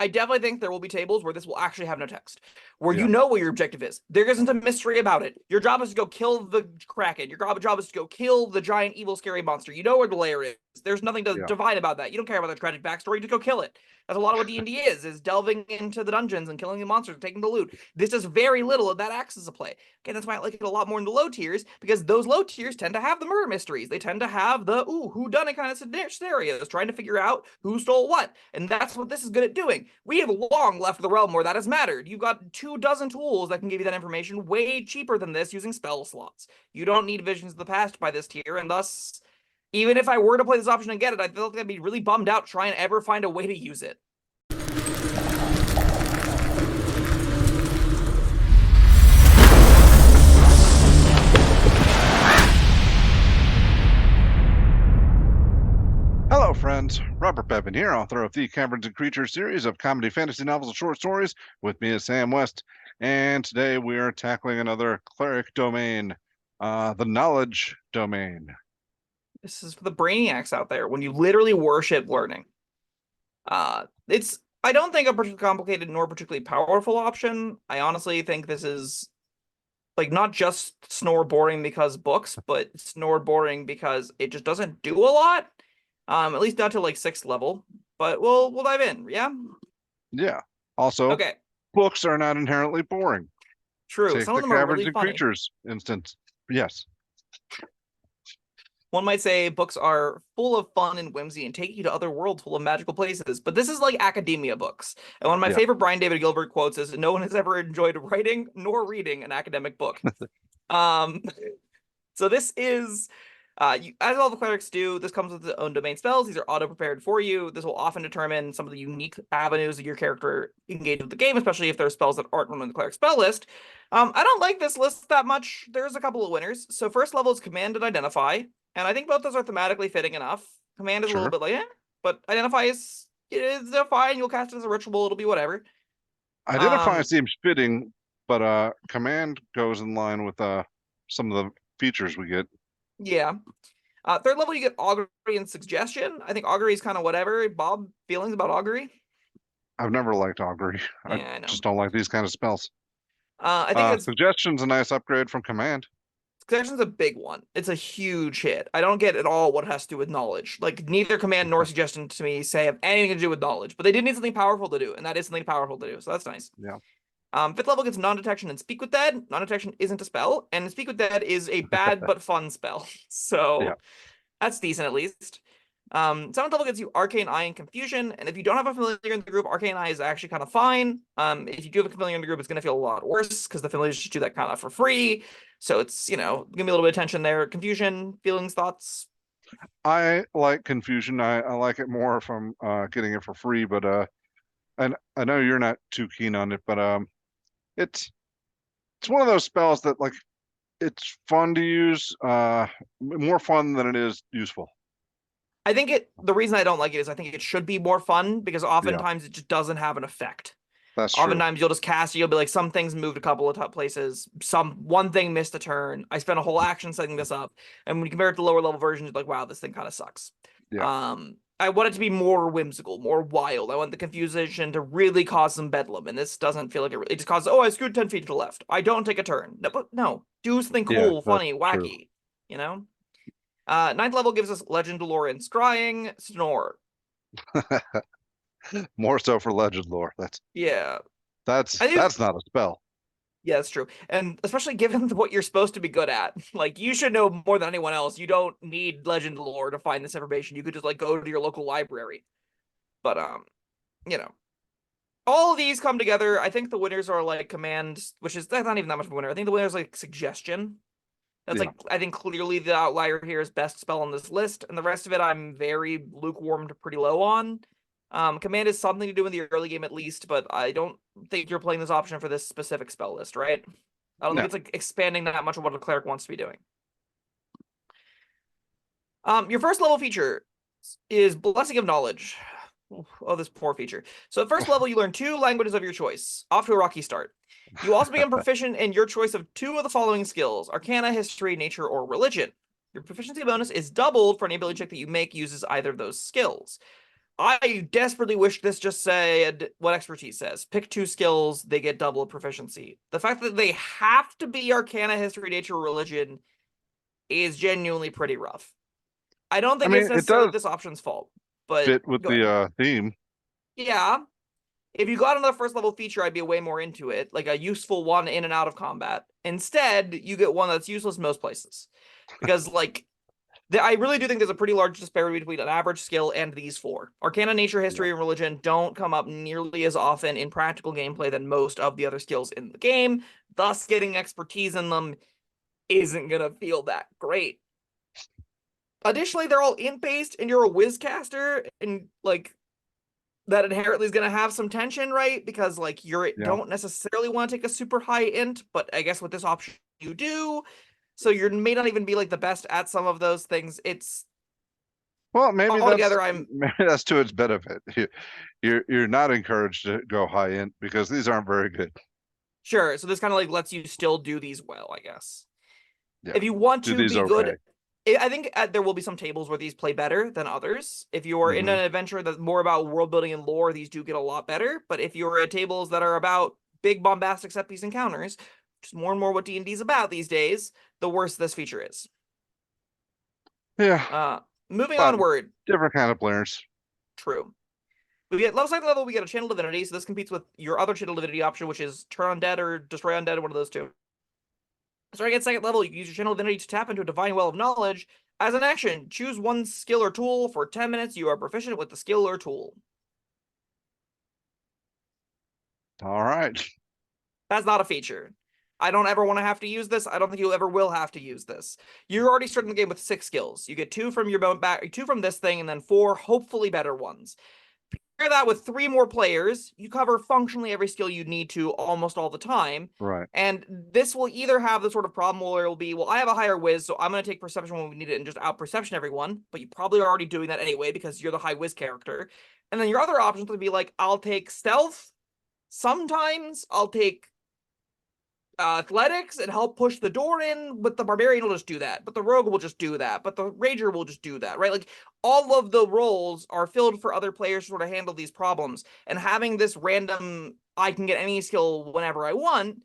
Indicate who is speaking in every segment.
Speaker 1: I definitely think there will be tables where this will actually have no text, where
Speaker 2: Yeah.
Speaker 1: you know what your objective is. There isn't a mystery about it. Your job is to go kill the Kraken. Your job is to go kill the giant evil scary monster. You know where the lair is. There's nothing to
Speaker 2: Yeah.
Speaker 1: divine about that. You don't care about the tragic backstory. Just go kill it. That's a lot of what D&D is delving into the dungeons and killing the monsters and taking the loot. This does very little of that axis of play. Again, that's why I like it a lot more in the low tiers, because those low tiers tend to have the murder mysteries. They tend to have the, who done it kind of scenarios, trying to figure out who stole what. And that's what this is good at doing. We have long left the realm where that has mattered. You've got 24 tools that can give you that information way cheaper than this using spell slots. You don't need Visions of the Past by this tier, and thus, even if I were to play this option and get it, I feel like I'd be really bummed out trying to ever find a way to use it.
Speaker 2: Hello, friends. Robert Bevan here, author of the Caverns and Creatures series of comedy, fantasy novels, and short stories. With me is Sam West, and today we are tackling another cleric domain, the knowledge domain.
Speaker 1: This is for the brainiacs out there when you literally worship learning. It's I don't think a particularly complicated nor particularly powerful option. I honestly think this is like not just snore boring because books, but snore boring because it just doesn't do a lot. At least not to like 6th level. But we'll dive in, yeah?
Speaker 2: Yeah. Also,
Speaker 1: Okay,
Speaker 2: books are not inherently boring.
Speaker 1: true.
Speaker 2: Take
Speaker 1: Some
Speaker 2: the
Speaker 1: of them are
Speaker 2: Caverns
Speaker 1: really
Speaker 2: and
Speaker 1: funny.
Speaker 2: Creatures instance. Yes.
Speaker 1: One might say books are full of fun and whimsy and take you to other worlds full of magical places, but this is like academia books. And one of my
Speaker 2: Yeah.
Speaker 1: favorite Brian David Gilbert quotes is, "No one has ever enjoyed writing nor reading an academic book." Um, so this is, as all the clerics do, this comes with its own domain spells. These are auto-prepared for you. This will often determine some of the unique avenues that your character engages with the game, especially if there are spells that aren't on the cleric spell list. I don't like this list that much. There's a couple of winners. So first level is Command and Identify, and I think both those are thematically fitting enough. Command is a little
Speaker 2: Sure.
Speaker 1: bit like, but Identify is fine. You'll cast it as a ritual. It'll be whatever.
Speaker 2: Identify seems fitting, but command goes in line with some of the features we get.
Speaker 1: Yeah. Third level, you get Augury and Suggestion. I think Augury is kind of whatever. Bob, feelings about Augury?
Speaker 2: I've never liked augury. I
Speaker 1: Yeah, I know.
Speaker 2: just don't like these kind of spells.
Speaker 1: I think it's
Speaker 2: Suggestion's a nice upgrade from command.
Speaker 1: Suggestion's a big one. It's a huge hit. I don't get at all what it has to do with knowledge. Like neither command nor suggestion to me say have anything to do with knowledge, but they did need something powerful to do, and that is something powerful to do. So that's nice.
Speaker 2: Yeah.
Speaker 1: Fifth level gets non-detection and Speak with Dead. Non-detection isn't a spell, and Speak with Dead is a bad but fun spell.
Speaker 2: Yeah.
Speaker 1: So that's decent at least. Seventh level gets you Arcane Eye and Confusion, and if you don't have a familiar in the group, Arcane Eye is actually kind of fine. If you do have a familiar in the group, it's going to feel a lot worse because the familiars just do that kind of for free. So it's, gonna be a little bit of tension there. Confusion, feelings, thoughts.
Speaker 2: I like confusion. I like it more from getting it for free, but and I know you're not too keen on it, but it's one of those spells that like it's fun to use, more fun than it is useful.
Speaker 1: I think the reason I don't like it is I think it should be more fun because
Speaker 2: Yeah,
Speaker 1: oftentimes it just doesn't have an effect.
Speaker 2: that's true.
Speaker 1: Oftentimes you'll just cast it, you'll be like, some things moved a couple of top places, one thing missed a turn. I spent a whole action setting this up. And when you compare it to lower level versions, you're like, wow, this thing kind of sucks.
Speaker 2: Yeah.
Speaker 1: I want it to be more whimsical, more wild. I want the confusion to really cause some bedlam, and this doesn't feel like it just causes, I screwed 10 feet to the left. I don't take a turn. No, but no, do something
Speaker 2: Yeah,
Speaker 1: cool,
Speaker 2: that's
Speaker 1: funny,
Speaker 2: true.
Speaker 1: wacky, you know? Ninth level gives us Legend, Lore, and Scrying, Snore.
Speaker 2: More so for legend lore.
Speaker 1: Yeah.
Speaker 2: That's
Speaker 1: I think
Speaker 2: that's not a spell.
Speaker 1: Yeah, that's true. And especially given what you're supposed to be good at. Like, you should know more than anyone else. You don't need legend lore to find this information. You could just, like, go to your local library. But, you know. All of these come together. I think the winners are, like, Command, which is that's not even that much of a winner. I think the winner is, like, Suggestion. That's,
Speaker 2: Yeah.
Speaker 1: like, I think clearly the outlier here is best spell on this list. And the rest of it, I'm very lukewarm to pretty low on. Command is something to do in the early game at least, but I don't think you're playing this option for this specific spell list, right? I don't
Speaker 2: No.
Speaker 1: think it's like expanding that much of what a cleric wants to be doing. Your first level feature is Blessing of Knowledge. Oh, this poor feature. So at first level, you learn 2 languages of your choice. Off to a rocky start. You also become proficient in your choice of 2 of the following skills: Arcana, History, Nature, or Religion. Your proficiency bonus is doubled for any ability check that you make uses either of those skills. I desperately wish this just said what expertise says. Pick 2 skills, they get double proficiency. The fact that they have to be Arcana, History, Nature, Religion is genuinely pretty rough. I don't
Speaker 2: I
Speaker 1: think it's
Speaker 2: mean, it
Speaker 1: necessarily
Speaker 2: does
Speaker 1: this option's fault, but
Speaker 2: fit with
Speaker 1: go ahead.
Speaker 2: the theme.
Speaker 1: Yeah, if you got another first level feature, I'd be way more into it, like a useful one in and out of combat. Instead, you get one that's useless most places. Because, like, I really do think there's a pretty large disparity between an average skill and these 4. Arcana, Nature,
Speaker 2: Yeah.
Speaker 1: History, and Religion don't come up nearly as often in practical gameplay than most of the other skills in the game. Thus, getting expertise in them isn't going to feel that great. Additionally, they're all int-based, and you're a whizcaster, and, like, that inherently is going to have some tension, right? Because, like, you
Speaker 2: Yeah.
Speaker 1: don't necessarily want to take a super high int, but I guess with this option you do. So you may not even be, like, the best at some of those things. It's
Speaker 2: Well, maybe
Speaker 1: altogether, I'm
Speaker 2: that's to its benefit. You're not encouraged to go high end because these aren't very good.
Speaker 1: sure. So this kind of like lets you still do these well, I guess.
Speaker 2: Yeah.
Speaker 1: If you want
Speaker 2: Do
Speaker 1: to
Speaker 2: these
Speaker 1: be
Speaker 2: okay.
Speaker 1: good, I think there will be some tables where these play better than others. If you're in an adventure that's more about world building and lore, these do get a lot better. But if you're at tables that are about big bombastic set piece encounters, which is more and more what D&D is about these days, the worse this feature is.
Speaker 2: Yeah,
Speaker 1: Moving
Speaker 2: but
Speaker 1: onward.
Speaker 2: different kind of players.
Speaker 1: True. We get level, we get a channel divinity, so this competes with your other channel divinity option, which is turn undead or destroy undead, one of those two. Starting at 2nd level, you can use your channel divinity to tap into a divine well of knowledge. As an action, choose one skill or tool. For 10 minutes, you are proficient with the skill or tool.
Speaker 2: All right.
Speaker 1: That's not a feature. I don't ever want to have to use this. I don't think you ever will have to use this. You're already starting the game with 6 skills. You get 2 from your back, 2 from this thing, and then 4 hopefully better ones. Pair that with 3 more players, you cover functionally every skill you need to almost all the time.
Speaker 2: Right.
Speaker 1: And this will either have the sort of problem where it'll be, well, I have a higher whiz, so I'm going to take perception when we need it and just out perception everyone. But you probably are already doing that anyway because you're the high whiz character. And then your other options would be like, I'll take stealth. Sometimes I'll take athletics and help push the door in, but the barbarian will just do that. But the rogue will just do that. But the rager will just do that, right? Like all of the roles are filled for other players to sort of handle these problems. And having this random, I can get any skill whenever I want,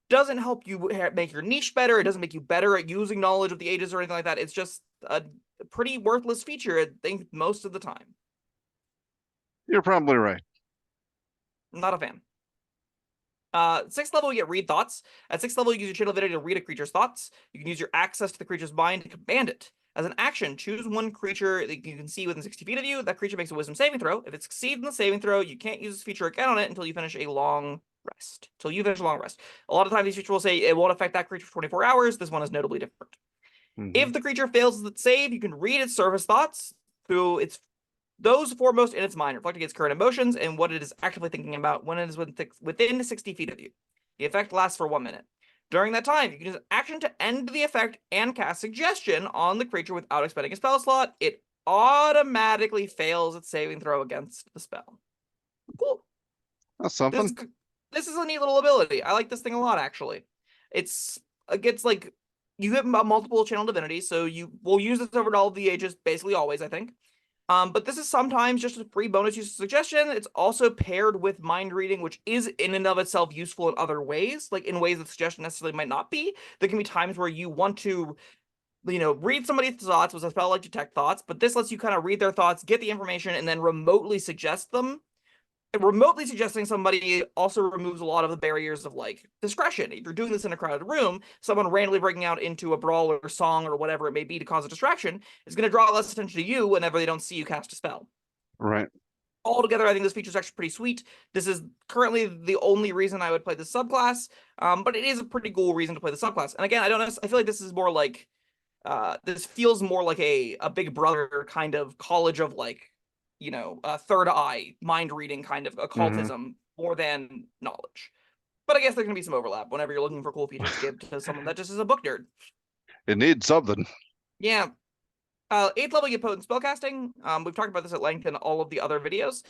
Speaker 1: doesn't help you make your niche better. It doesn't make you better at using knowledge of the ages or anything like that. It's just a pretty worthless feature, I think, most of the time.
Speaker 2: You're probably right.
Speaker 1: I'm not a fan. 6th level, you get read thoughts. At 6th level, you use your channel ability to read a creature's thoughts. You can use your access to the creature's mind to command it. As an action, choose one creature that you can see within 60 feet of you. That creature makes a wisdom saving throw. If it succeeds in the saving throw, you can't use this feature again on it until you finish a long rest. A lot of times these features will say it won't affect that creature for 24 hours. This one is notably different. If the creature fails the save, you can read its surface thoughts through its those foremost in its mind, reflecting its current emotions and what it is actively thinking about when it is within 60 feet of you. The effect lasts for 1 minute. During that time, you can use an action to end the effect and cast Suggestion on the creature without expending a spell slot. It automatically fails its saving throw against the spell. Cool.
Speaker 2: That's something.
Speaker 1: This is a neat little ability. I like this thing a lot, actually. It gets like you have multiple channel divinities, so you will use this over all of the ages, basically always, I think. But this is sometimes just a free bonus use of Suggestion. It's also paired with mind reading, which is in and of itself useful in other ways, like in ways that Suggestion necessarily might not be. There can be times where you want to, read somebody's thoughts with a spell like Detect Thoughts, but this lets you kind of read their thoughts, get the information, and then remotely suggest them. And remotely suggesting somebody also removes a lot of the barriers of like discretion. If you're doing this in a crowded room, someone randomly breaking out into a brawl or song or whatever it may be to cause a distraction is going to draw less attention to you whenever they don't see you cast a spell.
Speaker 2: Right.
Speaker 1: Altogether, I think this feature is actually pretty sweet. This is currently the only reason I would play this subclass, but it is a pretty cool reason to play the subclass. And again, I feel like this is more like, this feels more like a Big Brother kind of college of like, third eye mind reading kind of occultism more than knowledge. But I guess there's gonna be some overlap whenever you're looking for cool features to give to someone that just is a book nerd.
Speaker 2: It needs something.
Speaker 1: Yeah. 8th level, you get potent spellcasting. We've talked about this at length in all of the other videos.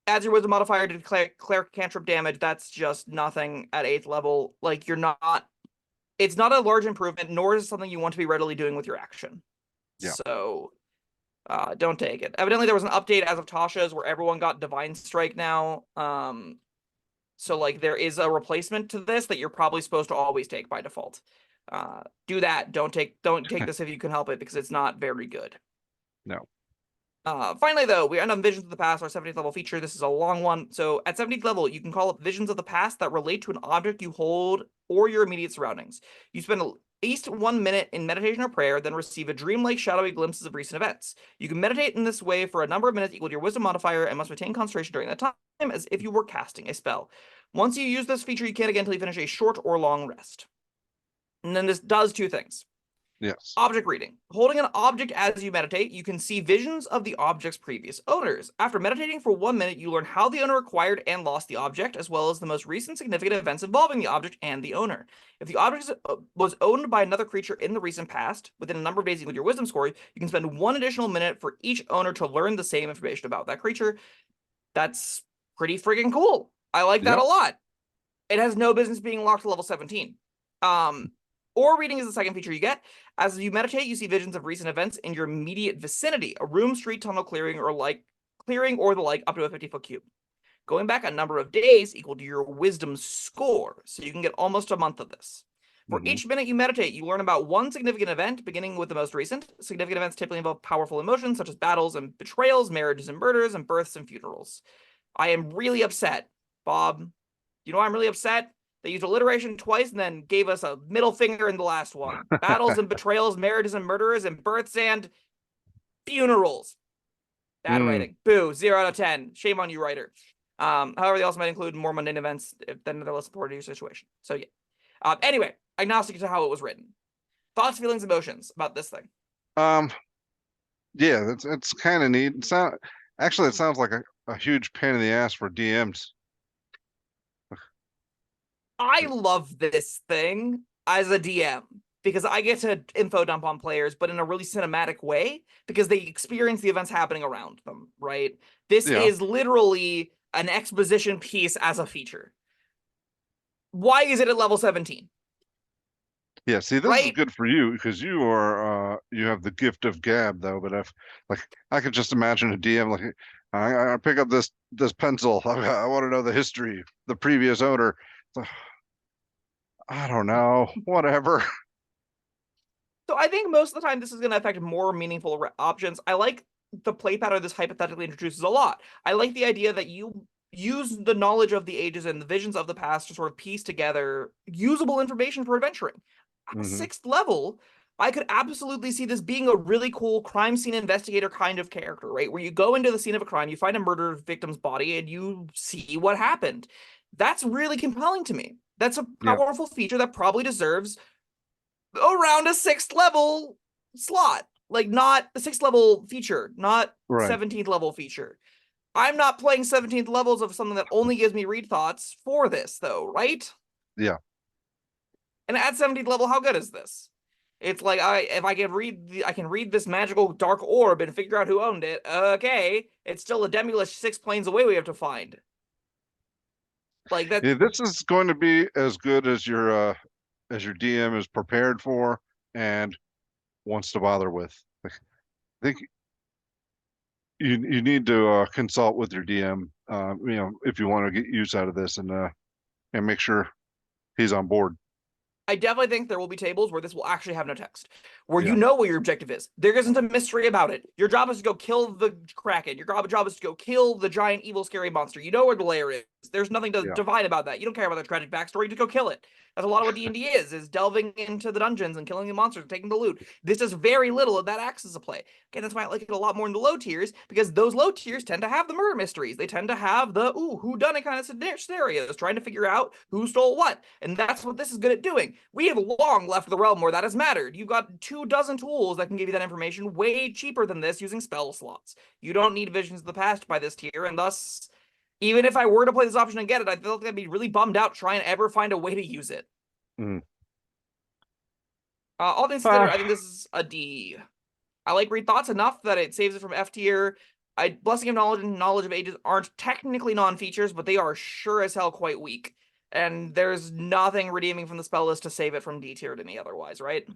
Speaker 1: Adds your wisdom modifier to declare cleric cantrip damage. That's just nothing at 8th level. Like it's not a large improvement, nor is it something you want to be readily doing with your action.
Speaker 2: Yeah.
Speaker 1: So Don't take it. Evidently, there was an update as of Tasha's where everyone got Divine Strike now. So like there is a replacement to this that you're probably supposed to always take by default. Do that. Don't take this if you can help it because it's not very good.
Speaker 2: No.
Speaker 1: Finally, though, we end on Visions of the Past, our 17th level feature. This is a long one. So at 17th level, you can call up Visions of the Past that relate to an object you hold or your immediate surroundings. You spend at least 1 minute in meditation or prayer, then receive a dreamlike, shadowy glimpses of recent events. You can meditate in this way for a number of minutes equal to your wisdom modifier and must retain concentration during that time as if you were casting a spell. Once you use this feature, you can't again until you finish a short or long rest. And then this does two things.
Speaker 2: Yes.
Speaker 1: Object reading. Holding an object as you meditate, you can see visions of the object's previous owners. After meditating for 1 minute, you learn how the owner acquired and lost the object, as well as the most recent significant events involving the object and the owner. If the object was owned by another creature in the recent past, within a number of days with your wisdom score, you can spend 1 additional minute for each owner to learn the same information about that creature. That's pretty freaking cool. I like that a lot. It has no business being locked to level 17. Or reading is the second feature you get. As you meditate, you see visions of recent events in your immediate vicinity, a room, street, tunnel, clearing, or the like up to a 50-foot cube. Going back a number of days equal to your wisdom score, so you can get almost a month of this. For each minute you meditate, you learn about one significant event, beginning with the most recent. Significant events typically involve powerful emotions, such as battles and betrayals, marriages and murders, and births and funerals. I am really upset, Bob. You know why I'm really upset? They used alliteration twice and then gave us a middle finger in the last one. Battles and betrayals, marriages and murderers, and births and funerals. Bad writing. Boo. 0 out of 10. Shame on you, writer. However, they also might include more mundane events than they're less important to your situation. So yeah. Anyway, agnostic to how it was written. Thoughts, feelings, emotions about this thing.
Speaker 2: Yeah, it's kind of neat. It sounds like a huge pain in the ass for DMs.
Speaker 1: I love this thing as a DM because I get to info dump on players, but in a really cinematic way because they experience the events happening around them, right? This is literally an exposition piece as a feature. Why is it at level 17?
Speaker 2: Yeah, see, this is good for you because you have the gift of gab though. But if I could just imagine a DM like I pick up this pencil. I want to know the history, the previous owner. I don't know, whatever.
Speaker 1: So I think most of the time this is going to affect more meaningful options. I like the play pattern this hypothetically introduces a lot. I like the idea that you use the knowledge of the ages and the visions of the past to sort of piece together usable information for adventuring. At 6th level, I could absolutely see this being a really cool crime scene investigator kind of character, right? Where you go into the scene of a crime, you find a murder victim's body, and you see what happened. That's really compelling to me. That's a powerful feature that probably deserves around a 6th level slot. Like, not a 6th level feature, not 17th level feature. I'm not playing 17th levels of something that only gives me read thoughts for this, though, right?
Speaker 2: Yeah.
Speaker 1: And at 17th level, how good is this? It's like if I can read this magical dark orb and figure out who owned it. Okay, it's still a Demolish 6 planes away we have to find. Like that.
Speaker 2: Yeah, this is going to be as good as your DM is prepared for and wants to bother with. I think you need to consult with your DM, if you want to get use out of this and make sure he's on board.
Speaker 1: I definitely think there will be tables where this will actually have no text, where you know what your objective is. There isn't a mystery about it. Your job is to go kill the Kraken. Your job is to go kill the giant, evil, scary monster. You know where the lair is. There's nothing to divine about that. You don't care about the tragic backstory. Just go kill it. That's a lot of what D&D is delving into the dungeons and killing the monsters and taking the loot. This does very little of that acts as a play. Again, that's why I like it a lot more in the low tiers, because those low tiers tend to have the murder mysteries. They tend to have the, whodunit kind of scenarios, trying to figure out who stole what. And that's what this is good at doing. We have long left the realm where that has mattered. You've got 24 tools that can give you that information way cheaper than this using spell slots. You don't need Visions of the Past by this tier, and thus, even if I were to play this option and get it, I feel like I'd be really bummed out trying to ever find a way to use it. All things considered, I think this is a D. I like Read Thoughts enough that it saves it from F tier. Blessing of Knowledge and Knowledge of Ages aren't technically non-features, but they are sure as hell quite weak. And there's nothing redeeming from the spell list to save it from D tier to me otherwise, right?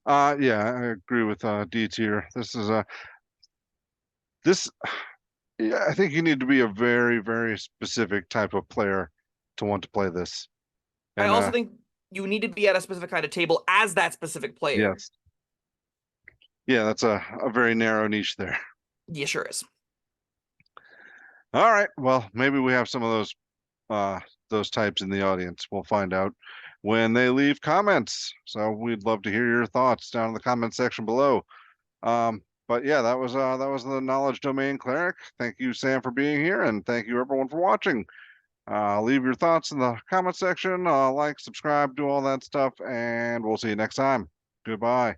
Speaker 2: Yeah, I agree with D tier. This is this, yeah, I think you need to be a very, very specific type of player to want to play this.
Speaker 1: I
Speaker 2: And
Speaker 1: also think you need to be at a specific kind of table as that specific player.
Speaker 2: yes, yeah, that's a very narrow niche there.
Speaker 1: Yeah, sure is.
Speaker 2: All right, well, maybe we have some of those types in the audience. We'll find out when they leave comments. So we'd love to hear your thoughts down in the comment section below. But yeah, that was the Knowledge Domain Cleric. Thank you, Sam, for being here, and thank you everyone for watching. Leave your thoughts in the comment section. Like, subscribe, do all that stuff, and we'll see you next time. Goodbye.